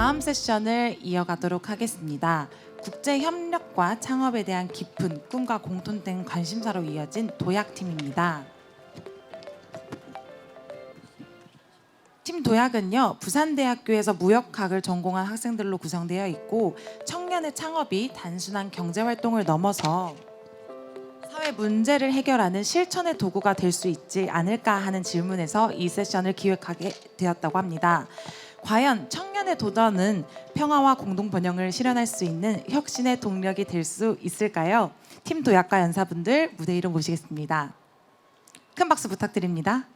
다음 세션을 이어가도록 하겠습니다. 국제 협력과 창업에 대한 깊은 꿈과 공통된 관심사로 이어진 도약팀입니다. 팀 도약은요, 부산대학교에서 무역학을 전공한 학생들로 구성되어 있고, 청년의 창업이 단순한 경제활동을 넘어서 사회 문제를 해결하는 실천의 도구가 될 수 있지 않을까 하는 질문에서 이 세션을 기획하게 되었다고 합니다. 과연 청년의 도전은 평화와 공동번영을 실현할 수 있는 혁신의 동력이 될 수 있을까요? 팀 도약과 연사분들 무대 위로 모시겠습니다. 큰 박수 부탁드립니다.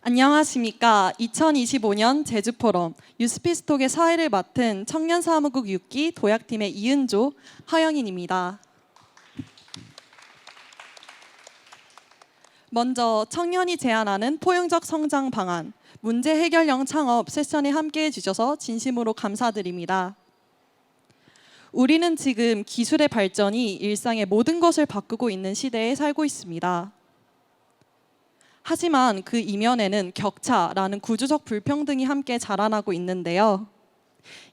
안녕하십니까. 2025년 제주포럼 유스피스톡의 사회를 맡은 청년사무국 6기 도약팀의 이은조, 하영인입니다. 먼저 청년이 제안하는 포용적 성장 방안, 문제 해결형 창업 세션에 함께해 주셔서 진심으로 감사드립니다. 우리는 지금 기술의 발전이 일상의 모든 것을 바꾸고 있는 시대에 살고 있습니다. 하지만 그 이면에는 격차라는 구조적 불평등이 함께 자라나고 있는데요.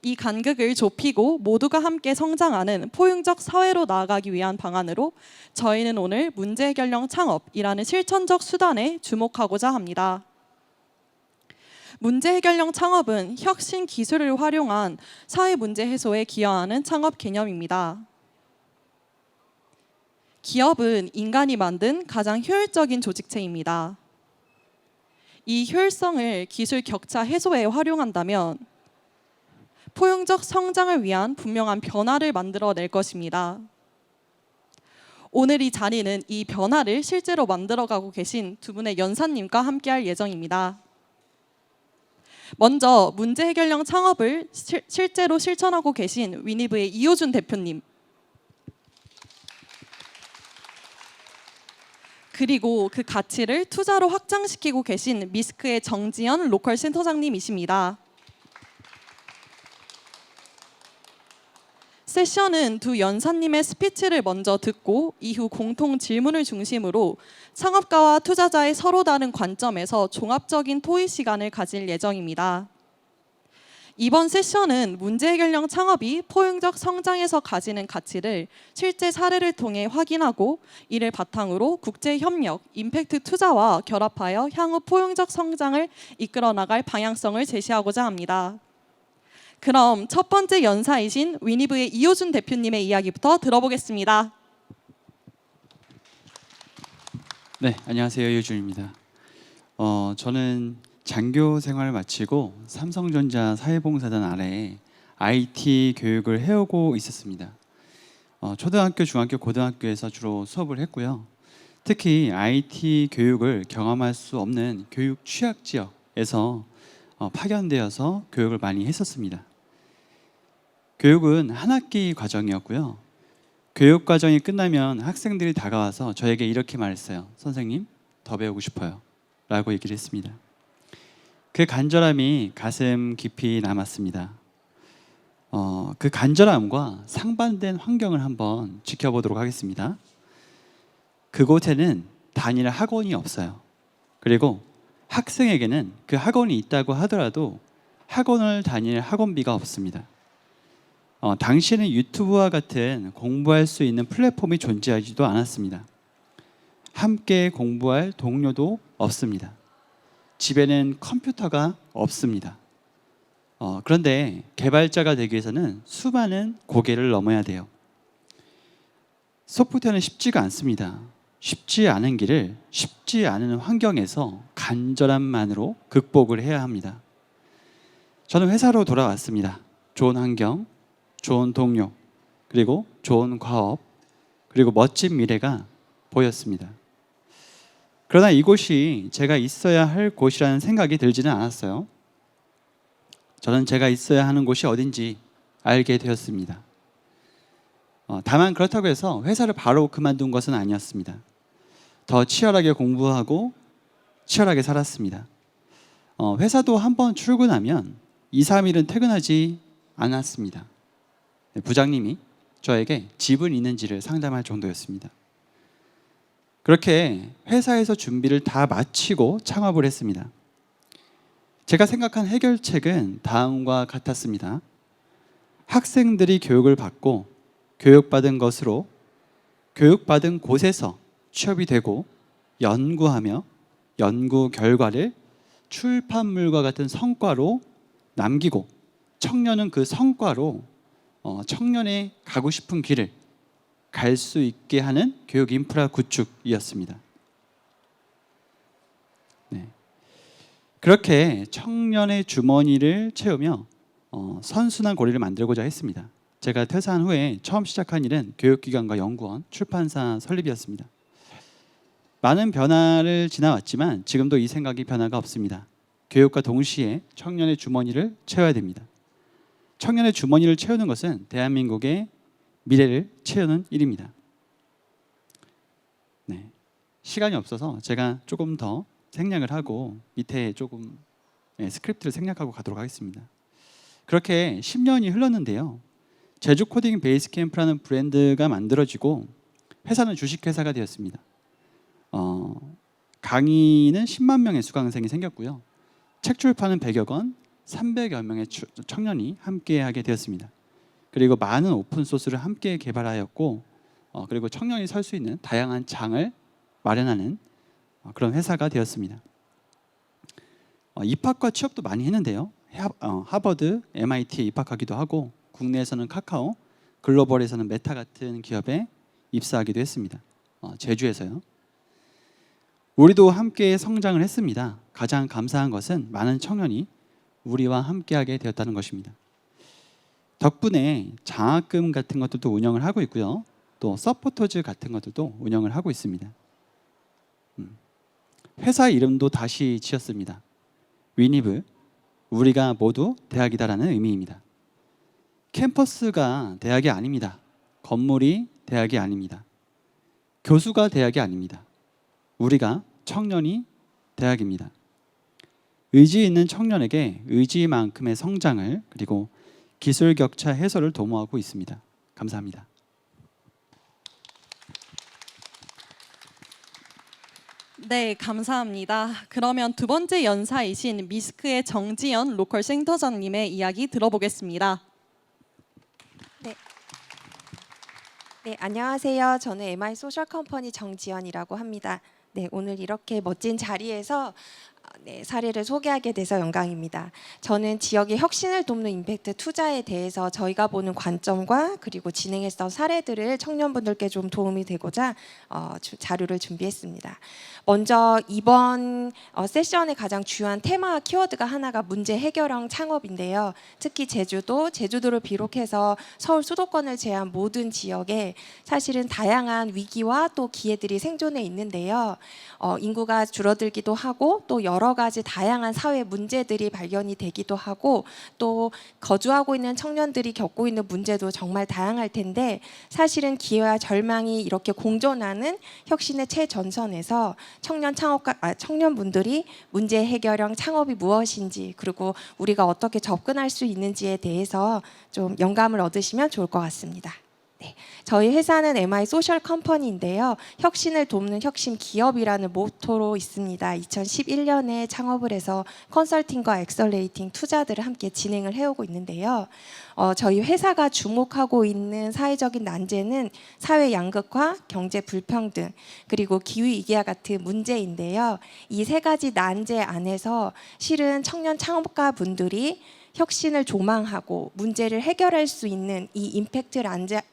이 간극을 좁히고 모두가 함께 성장하는 포용적 사회로 나아가기 위한 방안으로 저희는 오늘 문제 해결형 창업이라는 실천적 수단에 주목하고자 합니다. 문제 해결형 창업은 혁신 기술을 활용한 사회 문제 해소에 기여하는 창업 개념입니다. 기업은 인간이 만든 가장 효율적인 조직체입니다. 이 효율성을 기술 격차 해소에 활용한다면 포용적 성장을 위한 분명한 변화를 만들어낼 것입니다. 오늘 이 자리는 이 변화를 실제로 만들어가고 계신 두 분의 연사님과 함께할 예정입니다. 먼저 문제 해결형 창업을 실제로 실천하고 계신 위니브의 이호준 대표님, 그리고 그 가치를 투자로 확장시키고 계신 미스크의 정지연 로컬 센터장님이십니다. 세션은 두 연사님의 스피치를 먼저 듣고 이후 공통 질문을 중심으로 창업가와 투자자의 서로 다른 관점에서 종합적인 토의 시간을 가질 예정입니다. 이번 세션은 문제 해결형 창업이 포용적 성장에서 가지는 가치를 실제 사례를 통해 확인하고 이를 바탕으로 국제 협력, 임팩트 투자와 결합하여 향후 포용적 성장을 이끌어 나갈 방향성을 제시하고자 합니다. 그럼 첫 번째 연사이신 위니브의 이호준 대표님의 이야기부터 들어보겠습니다. 네, 안녕하세요. 이호준입니다. 저는 장교 생활을 마치고 삼성전자 사회봉사단 아래에 IT 교육을 해오고 있었습니다. 초등학교, 중학교, 고등학교에서 주로 수업을 했고요. 특히 IT 교육을 경험할 수 없는 교육 취약 지역에서 파견되어서 교육을 많이 했었습니다. 교육은 한 학기 과정이었고요. 교육 과정이 끝나면 학생들이 다가와서 저에게 이렇게 말했어요. 선생님, 더 배우고 싶어요. 라고 얘기를 했습니다. 그 간절함이 가슴 깊이 남았습니다. 그 간절함과 상반된 환경을 한번 지켜보도록 하겠습니다. 그곳에는 단일 학원이 없어요. 그리고 학생에게는 그 학원이 있다고 하더라도 학원을 다닐 학원비가 없습니다. 당시에는 유튜브와 같은 공부할 수 있는 플랫폼이 존재하지도 않았습니다. 함께 공부할 동료도 없습니다. 집에는 컴퓨터가 없습니다. 그런데 개발자가 되기 위해서는 수많은 고개를 넘어야 돼요. 소프트웨어는 쉽지가 않습니다. 쉽지 않은 길을 쉽지 않은 환경에서 간절함만으로 극복을 해야 합니다. 저는 회사로 돌아왔습니다. 좋은 환경, 좋은 동료, 그리고 좋은 과업, 그리고 멋진 미래가 보였습니다. 그러나 이곳이 제가 있어야 할 곳이라는 생각이 들지는 않았어요. 저는 제가 있어야 하는 곳이 어딘지 알게 되었습니다. 다만 그렇다고 해서 회사를 바로 그만둔 것은 아니었습니다. 더 치열하게 공부하고 치열하게 살았습니다. 회사도 한번 출근하면 2, 3일은 퇴근하지 않았습니다. 부장님이 저에게 집은 있는지를 상담할 정도였습니다. 그렇게 회사에서 준비를 다 마치고 창업을 했습니다. 제가 생각한 해결책은 다음과 같았습니다. 학생들이 교육을 받고 교육받은 것으로 교육받은 곳에서 취업이 되고 연구하며 연구 결과를 출판물과 같은 성과로 남기고 청년은 그 성과로 청년의 가고 싶은 길을 갈 수 있게 하는 교육 인프라 구축이었습니다. 네. 그렇게 청년의 주머니를 채우며 선순환 고리를 만들고자 했습니다. 제가 퇴사한 후에 처음 시작한 일은 교육기관과 연구원, 출판사 설립이었습니다. 많은 변화를 지나왔지만 지금도 이 생각이 변화가 없습니다. 교육과 동시에 청년의 주머니를 채워야 됩니다. 청년의 주머니를 채우는 것은 대한민국의 미래를 채우는 일입니다. 네. 시간이 없어서 제가 조금 더 생략을 하고 밑에 조금 스크립트를 생략하고 가도록 하겠습니다. 그렇게 10년이 흘렀는데요. 제주 코딩 베이스 캠프라는 브랜드가 만들어지고 회사는 주식회사가 되었습니다. 강의는 10만 명의 수강생이 생겼고요. 책 출판은 100여 권, 300여 명의 청년이 함께하게 되었습니다. 그리고 많은 오픈소스를 함께 개발하였고 그리고 청년이 설 수 있는 다양한 장을 마련하는 그런 회사가 되었습니다. 입학과 취업도 많이 했는데요. 하버드, MIT에 입학하기도 하고 국내에서는 카카오, 글로벌에서는 메타 같은 기업에 입사하기도 했습니다. 제주에서요. 우리도 함께 성장을 했습니다. 가장 감사한 것은 많은 청년이 우리와 함께하게 되었다는 것입니다. 덕분에 장학금 같은 것들도 운영을 하고 있고요. 또 서포터즈 같은 것들도 운영을 하고 있습니다. 회사 이름도 다시 지었습니다. 위니브, 우리가 모두 대학이다라는 의미입니다. 캠퍼스가 대학이 아닙니다. 건물이 대학이 아닙니다. 교수가 대학이 아닙니다. 우리가 청년이 대학입니다. 의지 있는 청년에게 의지만큼의 성장을 그리고 기술 격차 해소를 도모하고 있습니다. 감사합니다. 네, 감사합니다. 그러면 두 번째 연사이신 미스크의 정지연 로컬 센터장님의 이야기 들어보겠습니다. 네, 안녕하세요. 저는 MI 소셜 컴퍼니 정지연이라고 합니다. 네, 오늘 이렇게 멋진 자리에서 사례를 소개하게 돼서 영광입니다. 저는 지역의 혁신을 돕는 임팩트 투자에 대해서 저희가 보는 관점과 그리고 진행했던 사례들을 청년분들께 좀 도움이 되고자 자료를 준비했습니다. 먼저 이번 세션의 가장 주요한 테마 키워드가 하나가 문제 해결형 창업인데요. 특히 제주도를 비롯해서 서울 수도권을 제한 모든 지역에 사실은 다양한 위기와 또 기회들이 생존해 있는데요. 인구가 줄어들기도 하고 또 여러 가지 다양한 사회 문제들이 발견이 되기도 하고 또 거주하고 있는 청년들이 겪고 있는 문제도 정말 다양할 텐데 사실은 기회와 절망이 이렇게 공존하는 혁신의 최전선에서 청년분들이 문제 해결형 창업이 무엇인지 그리고 우리가 어떻게 접근할 수 있는지에 대해서 좀 영감을 얻으시면 좋을 것 같습니다. 네, 저희 회사는 MI 소셜 컴퍼니인데요. 혁신을 돕는 혁신 기업이라는 모토로 있습니다. 2011년에 창업을 해서 컨설팅과 엑셀레이팅 투자들을 함께 진행을 해오고 있는데요. 저희 회사가 주목하고 있는 사회적인 난제는 사회 양극화, 경제 불평등, 그리고 기후위기와 같은 문제인데요. 이 세 가지 난제 안에서 실은 청년 창업가 분들이 혁신을 조망하고 문제를 해결할 수 있는 이 임팩트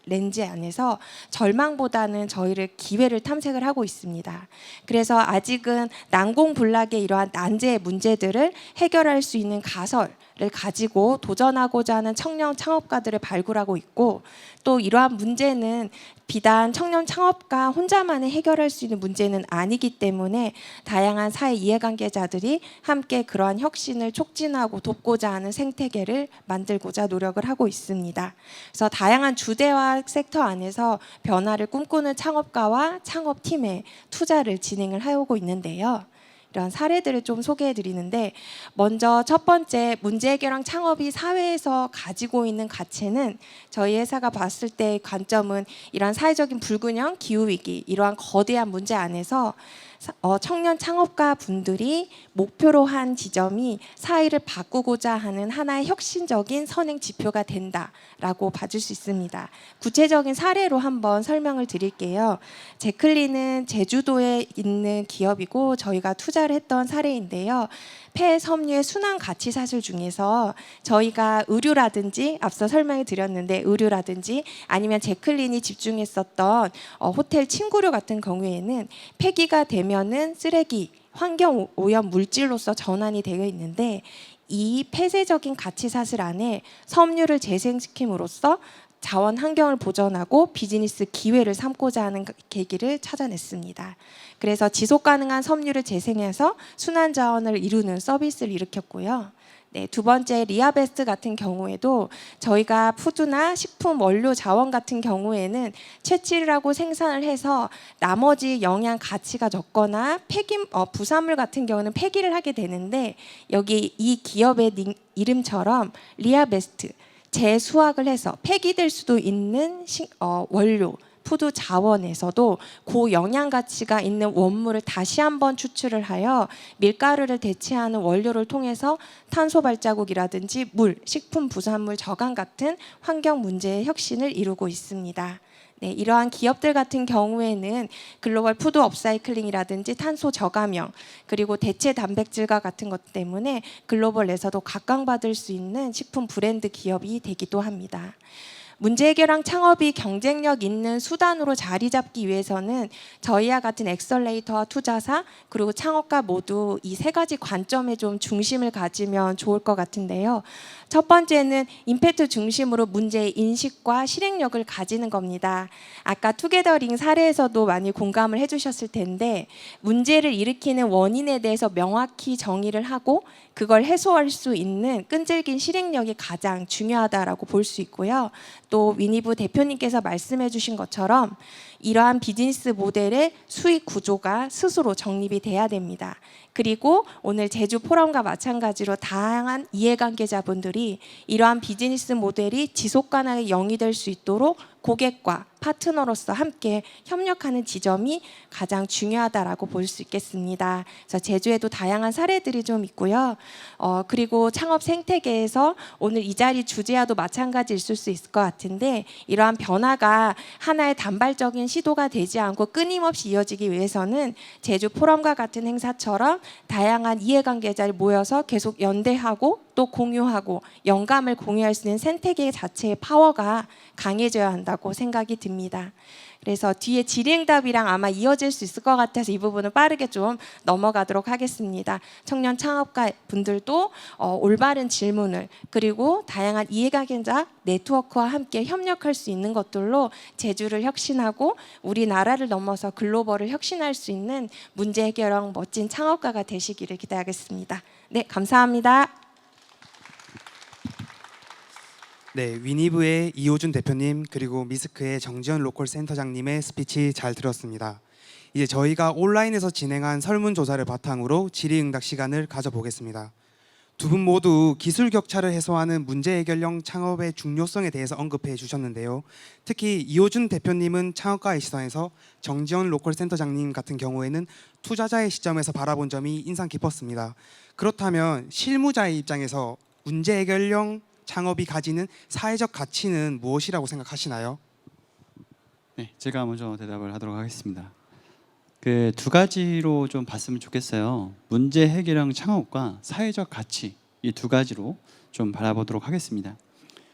렌즈 안에서 절망보다는 저희를 기회를 탐색을 하고 있습니다. 그래서 아직은 난공불락의 이러한 난제의 문제들을 해결할 수 있는 가설을 가지고 도전하고자 하는 청년 창업가들을 발굴하고 있고 또 이러한 문제는 비단 청년 창업가 혼자만이 해결할 수 있는 문제는 아니기 때문에 다양한 사회 이해관계자들이 함께 그러한 혁신을 촉진하고 돕고자 하는 생태계를 만들고자 노력을 하고 있습니다. 그래서 다양한 주대와 섹터 안에서 변화를 꿈꾸는 창업가와 창업팀에 투자를 진행을 해오고 있는데요. 이런 사례들을 좀 소개해 드리는데, 먼저 첫 번째, 문제 해결형 창업이 사회에서 가지고 있는 가치는 저희 회사가 봤을 때 관점은 이러한 사회적인 불균형, 기후위기, 이러한 거대한 문제 안에서 청년 창업가 분들이 목표로 한 지점이 사회를 바꾸고자 하는 하나의 혁신적인 선행 지표가 된다라고 봐줄 수 있습니다. 구체적인 사례로 한번 설명을 드릴게요. 제클린은 제주도에 있는 기업이고 저희가 투자를 했던 사례인데요. 폐섬유의 순환 가치 사슬 중에서 저희가 의류라든지 앞서 설명해 드렸는데 의류라든지 아니면 제클린이 집중했었던 호텔 침구류 같은 경우에는 폐기가 되면은 쓰레기, 환경 오염 물질로서 전환이 되어 있는데, 이 폐쇄적인 가치 사슬 안에 섬유를 재생시킴으로써 자원 환경을 보전하고 비즈니스 기회를 삼고자 하는 계기를 찾아냈습니다. 그래서 지속 가능한 섬유를 재생해서 순환 자원을 이루는 서비스를 일으켰고요. 네, 두 번째, 리아베스트 같은 경우에도 저희가 푸드나 식품 원료 자원 같은 경우에는 채취를 하고 생산을 해서 나머지 영양 가치가 적거나 부산물 같은 경우는 폐기를 하게 되는데, 여기 이 기업의 이름처럼 리아베스트, 재수확을 해서 폐기될 수도 있는 원료, 푸드 자원에서도 고영양 가치가 있는 원물을 다시 한번 추출을 하여 밀가루를 대체하는 원료를 통해서 탄소 발자국이라든지 물, 식품 부산물 저감 같은 환경 문제의 혁신을 이루고 있습니다. 네, 이러한 기업들 같은 경우에는 글로벌 푸드 업사이클링이라든지 탄소 저감형, 그리고 대체 단백질과 같은 것 때문에 글로벌에서도 각광받을 수 있는 식품 브랜드 기업이 되기도 합니다. 문제 해결형 창업이 경쟁력 있는 수단으로 자리 잡기 위해서는 저희와 같은 엑셀레이터와 투자사 그리고 창업가 모두 이 세 가지 관점에 좀 중심을 가지면 좋을 것 같은데요. 첫 번째는 임팩트 중심으로 문제의 인식과 실행력을 가지는 겁니다. 아까 투게더링 사례에서도 많이 공감을 해주셨을 텐데, 문제를 일으키는 원인에 대해서 명확히 정의를 하고 그걸 해소할 수 있는 끈질긴 실행력이 가장 중요하다라고 볼 수 있고요. 또 위니브 대표님께서 말씀해 주신 것처럼 이러한 비즈니스 모델의 수익 구조가 스스로 정립이 돼야 됩니다. 그리고 오늘 제주 포럼과 마찬가지로 다양한 이해관계자분들이 이러한 비즈니스 모델이 지속 가능하게 영위될 수 있도록 고객과 파트너로서 함께 협력하는 지점이 가장 중요하다라고 볼 수 있겠습니다. 그래서 제주에도 다양한 사례들이 좀 있고요. 그리고 창업 생태계에서 오늘 이 자리 주제와도 마찬가지 있을 수 있을 것 같은데, 이러한 변화가 하나의 단발적인 시도가 되지 않고 끊임없이 이어지기 위해서는 제주 포럼과 같은 행사처럼 다양한 이해관계자를 모여서 계속 연대하고 또 공유하고 영감을 공유할 수 있는 생태계 자체의 파워가 강해져야 한다고 생각이 듭니다. 그래서 뒤에 질의응답이랑 아마 이어질 수 있을 것 같아서 이 부분을 빠르게 좀 넘어가도록 하겠습니다. 청년 창업가 분들도 올바른 질문을, 그리고 다양한 이해관계자 네트워크와 함께 협력할 수 있는 것들로 제주를 혁신하고 우리나라를 넘어서 글로벌을 혁신할 수 있는 문제 해결형 멋진 창업가가 되시기를 기대하겠습니다. 네, 감사합니다. 네, 위니브의 이호준 대표님 그리고 미스크의 정지현 로컬 센터장님의 스피치 잘 들었습니다. 이제 저희가 온라인에서 진행한 설문조사를 바탕으로 질의응답 시간을 가져보겠습니다. 두 분 모두 기술 격차를 해소하는 문제 해결형 창업의 중요성에 대해서 언급해 주셨는데요. 특히 이호준 대표님은 창업가의 시선에서, 정지현 로컬 센터장님 같은 경우에는 투자자의 시점에서 바라본 점이 인상 깊었습니다. 그렇다면 실무자의 입장에서 문제 해결형 창업이 가지는 사회적 가치는 무엇이라고 생각하시나요? 네, 제가 먼저 대답을 하도록 하겠습니다. 그 두 가지로 좀 봤으면 좋겠어요. 문제 해결형 창업과 사회적 가치, 이 두 가지로 좀 바라보도록 하겠습니다.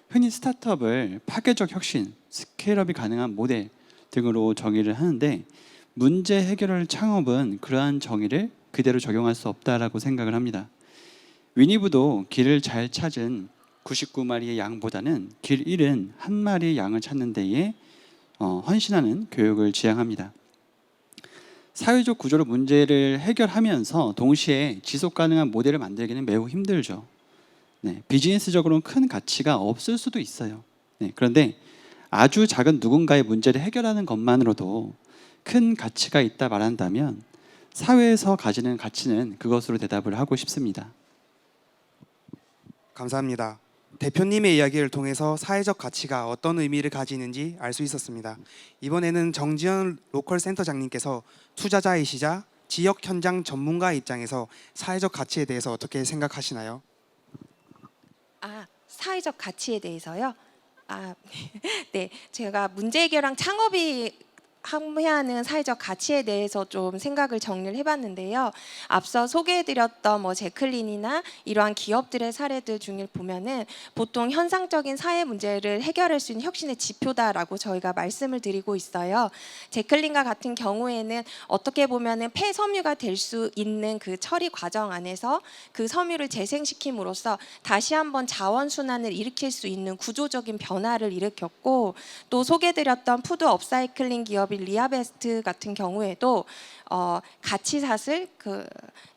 흔히 스타트업을 파괴적 혁신, 스케일업이 가능한 모델 등으로 정의를 하는데, 문제 해결형 창업은 그러한 정의를 그대로 적용할 수 없다라고 생각을 합니다. 위니브도 길을 잘 찾은 99마리의 양보다는 길 잃은 한 마리의 양을 찾는 데에 헌신하는 교육을 지향합니다. 사회적 구조로 문제를 해결하면서 동시에 지속 가능한 모델을 만들기는 매우 힘들죠. 네, 비즈니스적으로는 큰 가치가 없을 수도 있어요. 네, 그런데 아주 작은 누군가의 문제를 해결하는 것만으로도 큰 가치가 있다 말한다면 사회에서 가지는 가치는 그것으로 대답을 하고 싶습니다. 감사합니다. 대표님의 이야기를 통해서 사회적 가치가 어떤 의미를 가지는지 알 수 있었습니다. 이번에는 정지현 로컬 센터장님께서 투자자이시자 지역 현장 전문가의 입장에서 사회적 가치에 대해서 어떻게 생각하시나요? 사회적 가치에 대해서요. 네, 제가 문제 해결랑 창업이 함께하는 사회적 가치에 대해서 좀 생각을 정리를 해봤는데요. 앞서 소개해드렸던 제클린이나 이러한 기업들의 사례들 중에 보면은 보통 현상적인 사회 문제를 해결할 수 있는 혁신의 지표다라고 저희가 말씀을 드리고 있어요. 제클린과 같은 경우에는 어떻게 보면은 폐섬유가 될 수 있는 그 처리 과정 안에서 그 섬유를 재생시킴으로써 다시 한번 자원 순환을 일으킬 수 있는 구조적인 변화를 일으켰고, 또 소개드렸던 푸드 업사이클링 기업 리아베스트 같은 경우에도 가치사슬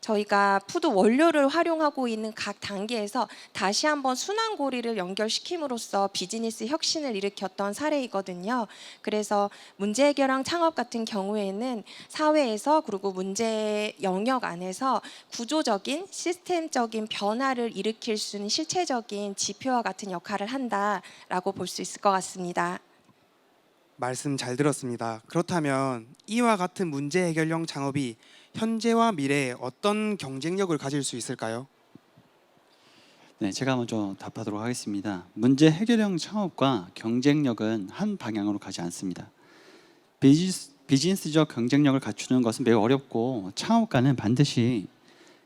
저희가 푸드 원료를 활용하고 있는 각 단계에서 다시 한번 순환고리를 연결시킴으로써 비즈니스 혁신을 일으켰던 사례이거든요. 그래서 문제 해결형 창업 같은 경우에는 사회에서 그리고 문제 영역 안에서 구조적인 시스템적인 변화를 일으킬 수 있는 실체적인 지표와 같은 역할을 한다라고 볼 수 있을 것 같습니다. 말씀 잘 들었습니다. 그렇다면 이와 같은 문제 해결형 창업이 현재와 미래에 어떤 경쟁력을 가질 수 있을까요? 네, 제가 먼저 답하도록 하겠습니다. 문제 해결형 창업과 경쟁력은 한 방향으로 가지 않습니다. 비즈니스적 경쟁력을 갖추는 것은 매우 어렵고, 창업가는 반드시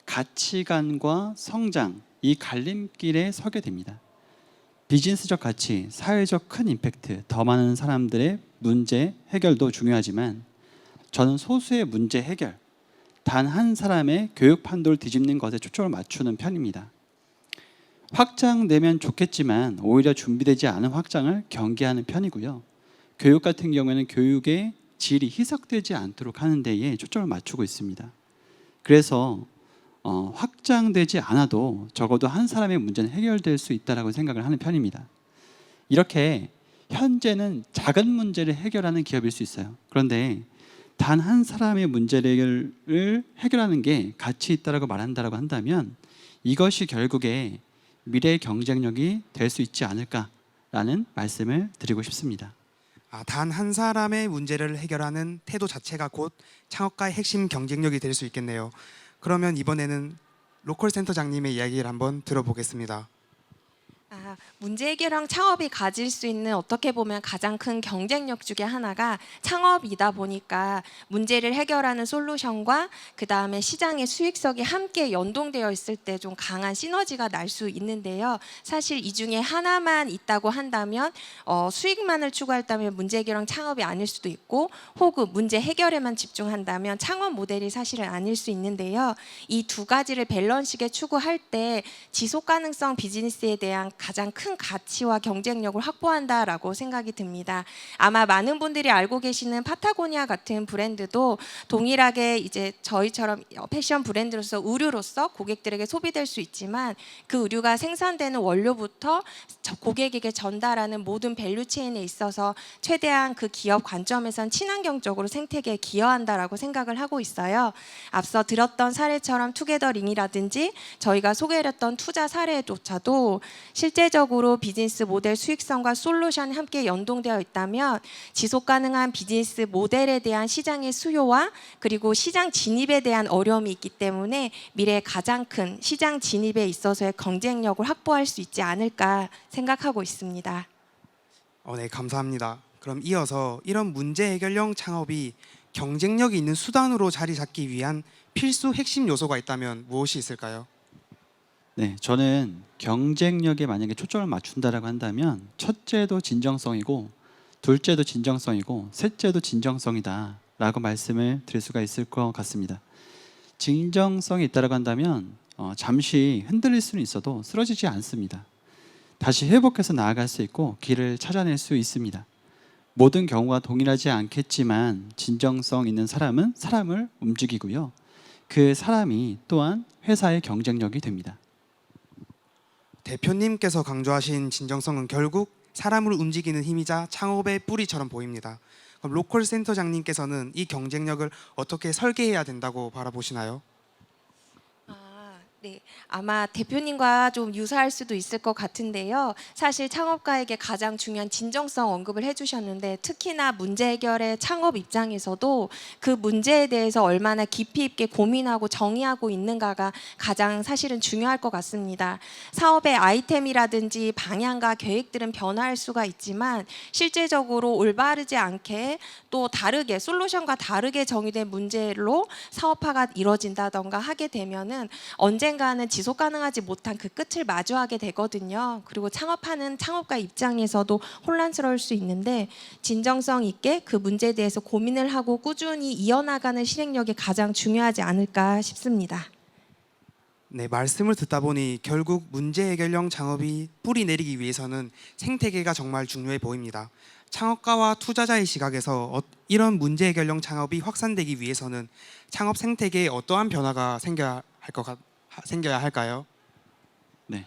가치관과 성장, 이 갈림길에 서게 됩니다. 비즈니스적 가치, 사회적 큰 임팩트, 더 많은 사람들의 문제 해결도 중요하지만, 저는 소수의 문제 해결, 단 한 사람의 교육 판도를 뒤집는 것에 초점을 맞추는 편입니다. 확장되면 좋겠지만 오히려 준비되지 않은 확장을 경계하는 편이고요. 교육 같은 경우에는 교육의 질이 희석되지 않도록 하는 데에 초점을 맞추고 있습니다. 그래서 확장되지 않아도 적어도 한 사람의 문제는 해결될 수 있다고 생각을 하는 편입니다. 이렇게 현재는 작은 문제를 해결하는 기업일 수 있어요. 그런데 단 한 사람의 문제를 해결하는 게 가치 있다고 말한다고 한다면, 이것이 결국에 미래의 경쟁력이 될 수 있지 않을까라는 말씀을 드리고 싶습니다. 단 한 사람의 문제를 해결하는 태도 자체가 곧 창업가의 핵심 경쟁력이 될 수 있겠네요. 그러면 이번에는 로컬 센터장님의 이야기를 한번 들어보겠습니다. 문제 해결형 창업이 가질 수 있는 어떻게 보면 가장 큰 경쟁력 중에 하나가 창업이다 보니까 문제를 해결하는 솔루션과 그 다음에 시장의 수익성이 함께 연동되어 있을 때 좀 강한 시너지가 날 수 있는데요. 사실 이 중에 하나만 있다고 한다면 수익만을 추구한다면 문제 해결형 창업이 아닐 수도 있고, 혹은 문제 해결에만 집중한다면 창업 모델이 사실은 아닐 수 있는데요. 이 두 가지를 밸런스있게 추구할 때 지속 가능성 비즈니스에 대한 가장 큰 가치와 경쟁력을 확보한다라고 생각이 듭니다. 아마 많은 분들이 알고 계시는 파타고니아 같은 브랜드도 동일하게 이제 저희처럼 패션 브랜드로서 의류로서 고객들에게 소비될 수 있지만, 그 의류가 생산되는 원료부터 고객에게 전달하는 모든 밸류 체인에 있어서 최대한 그 기업 관점에선 친환경적으로 생태계에 기여한다라고 생각을 하고 있어요. 앞서 들었던 사례처럼 투게더링이라든지 저희가 소개해드렸던 투자 사례조차도 실제적으로 비즈니스 모델 수익성과 솔루션이 함께 연동되어 있다면 지속 가능한 비즈니스 모델에 대한 시장의 수요와 그리고 시장 진입에 대한 어려움이 있기 때문에 미래의 가장 큰 시장 진입에 있어서의 경쟁력을 확보할 수 있지 않을까 생각하고 있습니다. 네, 감사합니다. 그럼 이어서 이런 문제 해결형 창업이 경쟁력이 있는 수단으로 자리 잡기 위한 필수 핵심 요소가 있다면 무엇이 있을까요? 네, 저는 경쟁력에 만약에 초점을 맞춘다라고 한다면, 첫째도 진정성이고, 둘째도 진정성이고, 셋째도 진정성이다라고 말씀을 드릴 수가 있을 것 같습니다. 진정성이 있다라고 한다면 잠시 흔들릴 수는 있어도 쓰러지지 않습니다. 다시 회복해서 나아갈 수 있고 길을 찾아낼 수 있습니다. 모든 경우가 동일하지 않겠지만 진정성 있는 사람은 사람을 움직이고요. 그 사람이 또한 회사의 경쟁력이 됩니다. 대표님께서 강조하신 진정성은 결국 사람을 움직이는 힘이자 창업의 뿌리처럼 보입니다. 그럼 로컬 센터장님께서는 이 경쟁력을 어떻게 설계해야 된다고 바라보시나요? 네, 아마 대표님과 좀 유사할 수도 있을 것 같은데요. 사실 창업가에게 가장 중요한 진정성 언급을 해주셨는데 특히나 문제 해결의 창업 입장에서도 그 문제에 대해서 얼마나 깊이 있게 고민하고 정의하고 있는가가 가장 사실은 중요할 것 같습니다. 사업의 아이템이라든지 방향과 계획들은 변화할 수가 있지만 실제적으로 올바르지 않게 또 다르게 솔루션과 다르게 정의된 문제로 사업화가 이루어진다던가 하게 되면은 언젠가는 지속 가능하지 못한 그 끝을 마주하게 되거든요. 그리고 창업하는 창업가 입장에서도 혼란스러울 수 있는데 진정성 있게 그 문제에 대해서 고민을 하고 꾸준히 이어나가는 실행력이 가장 중요하지 않을까 싶습니다. 네, 말씀을 듣다 보니 결국 문제 해결형 창업이 뿌리 내리기 위해서는 생태계가 정말 중요해 보입니다. 창업가와 투자자의 시각에서 이런 문제 해결형 창업이 확산되기 위해서는 창업 생태계에 어떠한 변화가 생겨야 할까요? 네,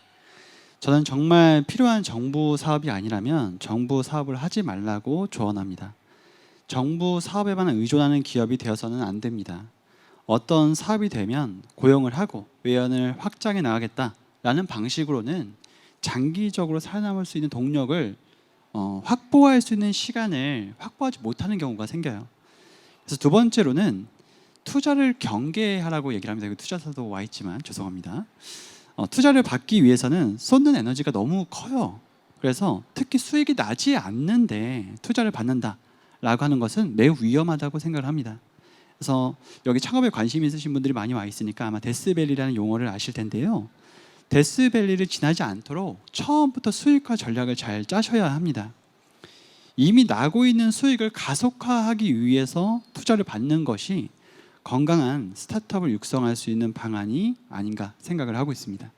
저는 정말 필요한 정부 사업이 아니라면 정부 사업을 하지 말라고 조언합니다. 정부 사업에만 의존하는 기업이 되어서는 안 됩니다. 어떤 사업이 되면 고용을 하고 외연을 확장해 나가겠다라는 방식으로는 장기적으로 살아남을 수 있는 동력을 확보할 수 있는 시간을 확보하지 못하는 경우가 생겨요. 그래서 두 번째로는 투자를 경계하라고 얘기를 합니다. 투자사도 와 있지만 죄송합니다. 투자를 받기 위해서는 쏟는 에너지가 너무 커요. 그래서 특히 수익이 나지 않는데 투자를 받는다라고 하는 것은 매우 위험하다고 생각을 합니다. 그래서 여기 창업에 관심 있으신 분들이 많이 와 있으니까 아마 데스밸리라는 용어를 아실 텐데요. 데스밸리를 지나지 않도록 처음부터 수익화 전략을 잘 짜셔야 합니다. 이미 나고 있는 수익을 가속화하기 위해서 투자를 받는 것이 건강한 스타트업을 육성할 수 있는 방안이 아닌가 생각을 하고 있습니다.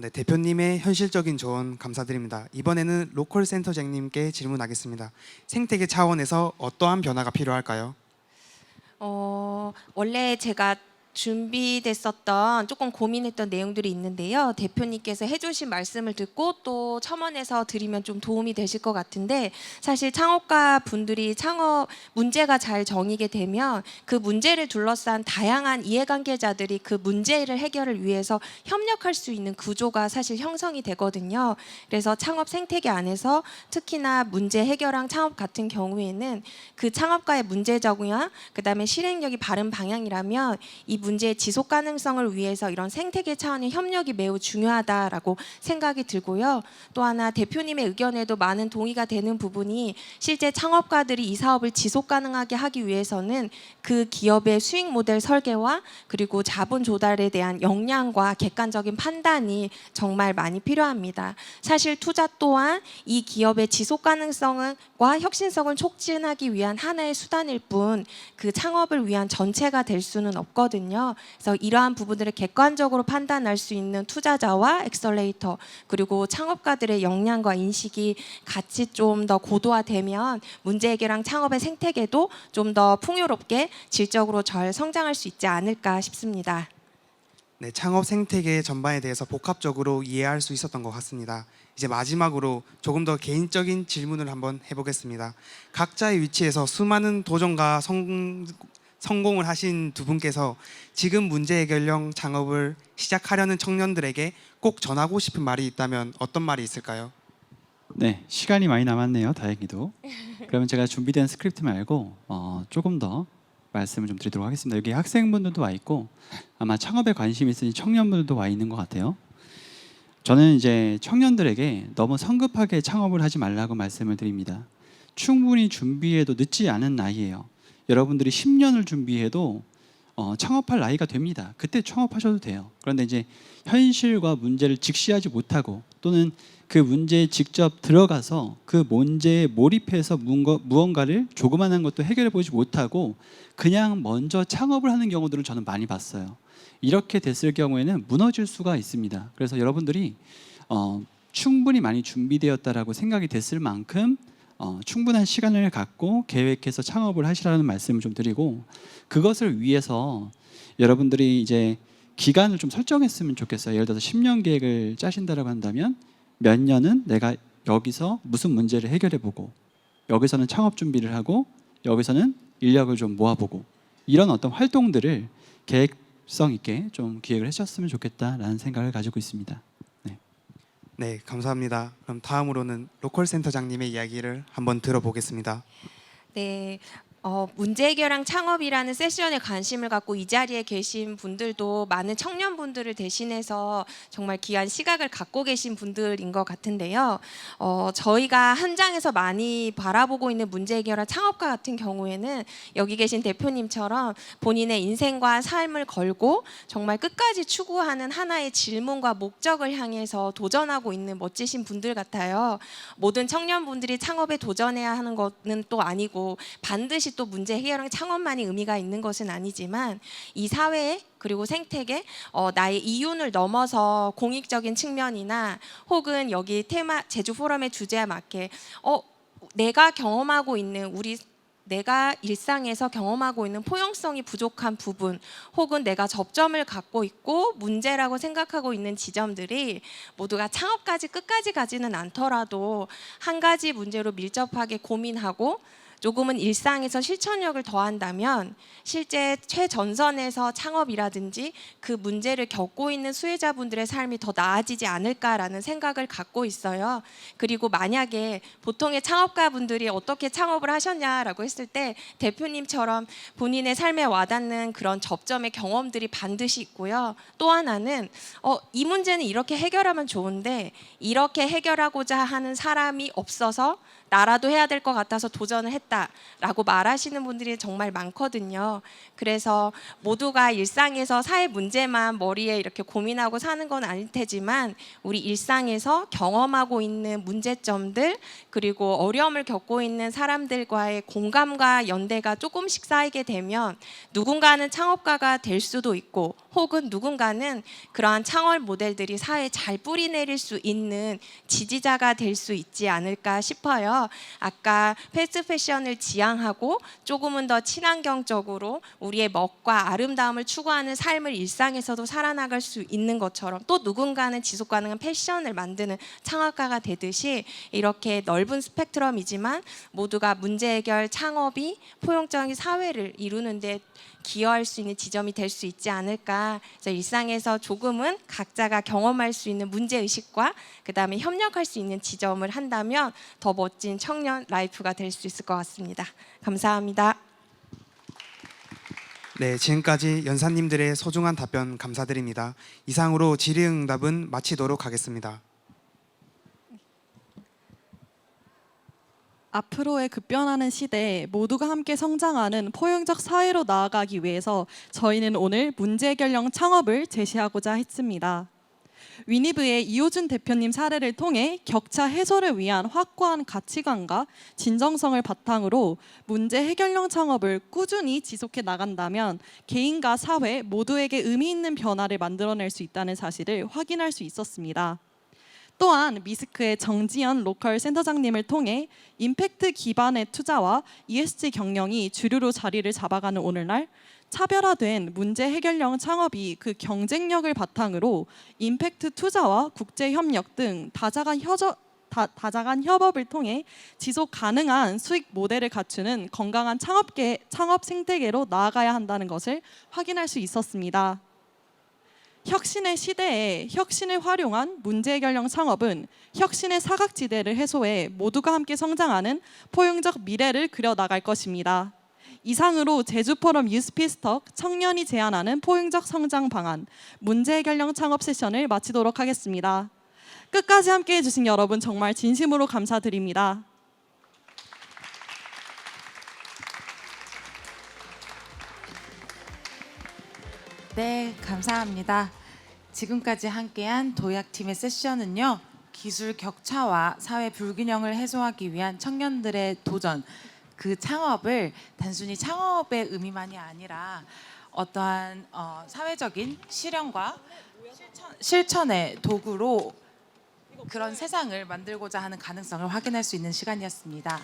네, 대표님의 현실적인 조언 감사드립니다. 이번에는 로컬 센터장님께 질문하겠습니다. 생태계 차원에서 어떠한 변화가 필요할까요? 원래 제가 준비됐었던 조금 고민했던 내용들이 있는데요. 대표님께서 해주신 말씀을 듣고 또 첨언해서 드리면 좀 도움이 되실 것 같은데 사실 창업가 분들이 창업 문제가 잘 정의게 되면 그 문제를 둘러싼 다양한 이해관계자들이 그 문제를 해결을 위해서 협력할 수 있는 구조가 사실 형성이 되거든요. 그래서 창업 생태계 안에서 특히나 문제 해결형 창업 같은 경우에는 그 창업가의 문제 적응과 그다음에 실행력이 바른 방향이라면 이 문제의 지속 가능성을 위해서 이런 생태계 차원의 협력이 매우 중요하다라고 생각이 들고요. 또 하나 대표님의 의견에도 많은 동의가 되는 부분이 실제 창업가들이 이 사업을 지속 가능하게 하기 위해서는 그 기업의 수익 모델 설계와 그리고 자본 조달에 대한 역량과 객관적인 판단이 정말 많이 필요합니다. 사실 투자 또한 이 기업의 지속 가능성과 혁신성을 촉진하기 위한 하나의 수단일 뿐 그 창업을 위한 전체가 될 수는 없거든요. 그래서 이러한 부분들을 객관적으로 판단할 수 있는 투자자와 엑셀레이터 그리고 창업가들의 역량과 인식이 같이 좀 더 고도화되면 문제 해결랑 창업의 생태계도 좀 더 풍요롭게 질적으로 잘 성장할 수 있지 않을까 싶습니다. 네, 창업 생태계 전반에 대해서 복합적으로 이해할 수 있었던 것 같습니다. 이제 마지막으로 조금 더 개인적인 질문을 한번 해보겠습니다. 각자의 위치에서 수많은 도전과 성공을 하신 두 분께서 지금 문제 해결형 창업을 시작하려는 청년들에게 꼭 전하고 싶은 말이 있다면 어떤 말이 있을까요? 네, 시간이 많이 남았네요. 다행히도. 그러면 제가 준비된 스크립트 말고 조금 더 말씀을 좀 드리도록 하겠습니다. 여기 학생분들도 와 있고 아마 창업에 관심 있으신 청년분들도 와 있는 것 같아요. 저는 이제 청년들에게 너무 성급하게 창업을 하지 말라고 말씀을 드립니다. 충분히 준비해도 늦지 않은 나이예요. 여러분들이 10년을 준비해도 창업할 나이가 됩니다. 그때 창업하셔도 돼요. 그런데 이제 현실과 문제를 직시하지 못하고 또는 그 문제에 직접 들어가서 그 문제에 몰입해서 무언가를 조그만한 것도 해결해 보지 못하고 그냥 먼저 창업을 하는 경우들을 저는 많이 봤어요. 이렇게 됐을 경우에는 무너질 수가 있습니다. 그래서 여러분들이 충분히 많이 준비되었다라고 생각이 됐을 만큼 충분한 시간을 갖고 계획해서 창업을 하시라는 말씀을 좀 드리고 그것을 위해서 여러분들이 이제 기간을 좀 설정했으면 좋겠어요. 예를 들어서 10년 계획을 짜신다라고 한다면 몇 년은 내가 여기서 무슨 문제를 해결해 보고 여기서는 창업 준비를 하고 여기서는 인력을 좀 모아보고 이런 어떤 활동들을 계획성 있게 좀 기획을 해주셨으면 좋겠다라는 생각을 가지고 있습니다. 네, 감사합니다. 그럼 다음으로는 로컬 센터장님의 이야기를 한번 들어보겠습니다. 네. 문제 해결랑 창업이라는 세션에 관심을 갖고 이 자리에 계신 분들도 많은 청년분들을 대신해서 정말 귀한 시각을 갖고 계신 분들인 것 같은데요. 저희가 현장에서 많이 바라보고 있는 문제 해결랑 창업가 같은 경우에는 여기 계신 대표님처럼 본인의 인생과 삶을 걸고 정말 끝까지 추구하는 하나의 질문과 목적을 향해서 도전하고 있는 멋지신 분들 같아요. 모든 청년분들이 창업에 도전해야 하는 것은 또 아니고 반드시 또 문제 해결랑 창업만이 의미가 있는 것은 아니지만 이 사회에 그리고 생태계 나의 이윤을 넘어서 공익적인 측면이나 혹은 여기 테마 제주 포럼의 주제에 맞게 내가 경험하고 있는 내가 일상에서 경험하고 있는 포용성이 부족한 부분 혹은 내가 접점을 갖고 있고 문제라고 생각하고 있는 지점들이 모두가 창업까지 끝까지 가지는 않더라도 한 가지 문제로 밀접하게 고민하고 조금은 일상에서 실천력을 더한다면 실제 최전선에서 창업이라든지 그 문제를 겪고 있는 수혜자분들의 삶이 더 나아지지 않을까라는 생각을 갖고 있어요. 그리고 만약에 보통의 창업가분들이 어떻게 창업을 하셨냐라고 했을 때 대표님처럼 본인의 삶에 와닿는 그런 접점의 경험들이 반드시 있고요. 또 하나는 이 문제는 이렇게 해결하면 좋은데 이렇게 해결하고자 하는 사람이 없어서 나라도 해야 될 것 같아서 도전을 했다라고 말하시는 분들이 정말 많거든요. 그래서 모두가 일상에서 사회 문제만 머리에 이렇게 고민하고 사는 건 아닐 테지만 우리 일상에서 경험하고 있는 문제점들 그리고 어려움을 겪고 있는 사람들과의 공감과 연대가 조금씩 쌓이게 되면 누군가는 창업가가 될 수도 있고 혹은 누군가는 그러한 창업 모델들이 사회에 잘 뿌리내릴 수 있는 지지자가 될 수 있지 않을까 싶어요. 아까 패스트 패션을 지향하고 조금은 더 친환경적으로 우리의 멋과 아름다움을 추구하는 삶을 일상에서도 살아나갈 수 있는 것처럼 또 누군가는 지속 가능한 패션을 만드는 창업가가 되듯이 이렇게 넓은 스펙트럼이지만 모두가 문제 해결 창업이 포용적인 사회를 이루는 데 기여할 수 있는 지점이 될 수 있지 않을까. 그래서 일상에서 조금은 각자가 경험할 수 있는 문제의식과 그다음에 협력할 수 있는 지점을 한다면 더 멋진 청년 라이프가 될 수 있을 것 같습니다. 감사합니다. 네, 지금까지 연사님들의 소중한 답변 감사드립니다. 이상으로 질의응답은 마치도록 하겠습니다. 앞으로의 급변하는 시대에 모두가 함께 성장하는 포용적 사회로 나아가기 위해서 저희는 오늘 문제 해결형 창업을 제시하고자 했습니다. 위니브의 이호준 대표님 사례를 통해 격차 해소를 위한 확고한 가치관과 진정성을 바탕으로 문제 해결형 창업을 꾸준히 지속해 나간다면 개인과 사회 모두에게 의미 있는 변화를 만들어낼 수 있다는 사실을 확인할 수 있었습니다. 또한 미스크의 정지연 로컬 센터장님을 통해 임팩트 기반의 투자와 ESG 경영이 주류로 자리를 잡아가는 오늘날 차별화된 문제 해결형 창업이 그 경쟁력을 바탕으로 임팩트 투자와 국제 협력 등 다자간 협업을 통해 지속 가능한 수익 모델을 갖추는 건강한 창업 생태계로 나아가야 한다는 것을 확인할 수 있었습니다. 혁신의 시대에 혁신을 활용한 문제 해결형 창업은 혁신의 사각지대를 해소해 모두가 함께 성장하는 포용적 미래를 그려나갈 것입니다. 이상으로 제주포럼 유스피스톡 청년이 제안하는 포용적 성장 방안 문제 해결형 창업 세션을 마치도록 하겠습니다. 끝까지 함께해 주신 여러분 정말 진심으로 감사드립니다. 네, 감사합니다. 지금까지 함께한 도약팀의 세션은요. 기술 격차와 사회 불균형을 해소하기 위한 청년들의 도전, 그 창업을 단순히 창업의 의미만이 아니라 어떠한 사회적인 실현과 실천의 도구로 그런 세상을 만들고자 하는 가능성을 확인할 수 있는 시간이었습니다.